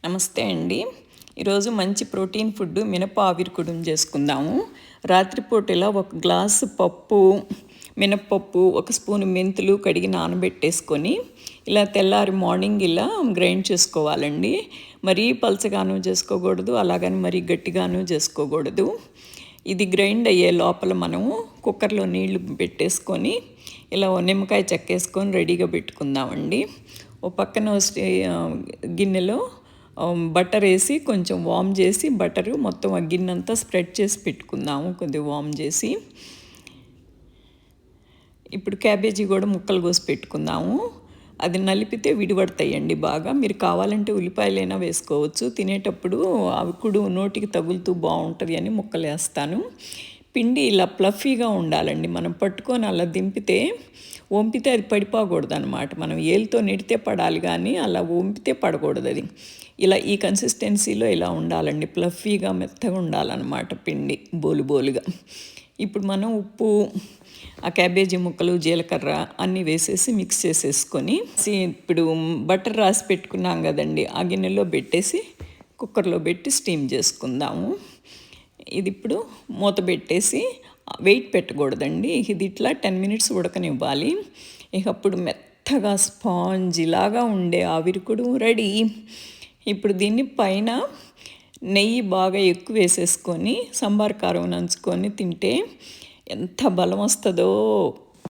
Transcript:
నమస్తే అండి. ఈరోజు మంచి ప్రోటీన్ ఫుడ్ మినప ఆవిరి కుడుము చేసుకుందాము. రాత్రిపూట ఇలా ఒక గ్లాసు పప్పు, మినప్పప్పు, ఒక స్పూను మెంతులు కడిగి నానబెట్టేసుకొని ఇలా తెల్లారి మార్నింగ్ ఇలా గ్రైండ్ చేసుకోవాలండి. మరీ పలచగాను చేసుకోకూడదు, అలాగని మరీ గట్టిగాను చేసుకోకూడదు. ఇది గ్రైండ్ అయ్యే లోపల మనము కుక్కర్లో నీళ్లు పెట్టేసుకొని ఇలా నిమ్మకాయ చెక్కేసుకొని రెడీగా పెట్టుకుందామండి. ఓ పక్కన గిన్నెలో బటర్ వేసి కొంచెం వామ్ చేసి బటరు మొత్తం ఆ గిన్నెంతా స్ప్రెడ్ చేసి పెట్టుకుందాము. కొద్దిగా వామ్ చేసి ఇప్పుడు క్యాబేజీ కూడా ముక్కలు కోసి పెట్టుకుందాము. అది నలిపితే విడిపడతాయండి బాగా. మీరు కావాలంటే ఉల్లిపాయలైనా వేసుకోవచ్చు. తినేటప్పుడు అవి కూడా నోటికి తగులుతూ బాగుంటుంది అని ముక్కలు వేస్తాను. పిండి ఇలా ప్లఫీగా ఉండాలండి. మనం పట్టుకొని అలా దింపితే వంపితే అది పడిపోకూడదు అనమాట. మనం ఏలుతో నెడితే పడాలి, కానీ అలా వంపితే పడకూడదు. అది ఇలా ఈ కన్సిస్టెన్సీలో ఇలా ఉండాలండి. ప్లఫీగా మెత్తగా ఉండాలన్నమాట పిండి, బోలుగా. ఇప్పుడు మనం ఉప్పు, ఆ క్యాబేజీ ముక్కలు, జీలకర్ర అన్నీ వేసేసి మిక్స్ చేసేసుకొని ఇప్పుడు బటర్ రాసి పెట్టుకున్నాం కదండి, ఆ గిన్నెలో పెట్టేసి కుక్కర్లో పెట్టి స్టీమ్ చేసుకుందాము. ఇది ఇప్పుడు మూత పెట్టేసి వెయిట్ పెట్టకూడదండి. ఇది ఇట్లా 10 మినిట్స్ ఉడకనివ్వాలి. ఇక అప్పుడు మెత్తగా స్పాంజీ లాగా ఉండే ఆవిరికుడు రెడీ. ఇప్పుడు దీన్ని పైన నెయ్యి బాగా ఎక్కువ వేసేసుకొని సాంబార్ కారం నంచుకొని తింటే ఎంత బలం వస్తుందో.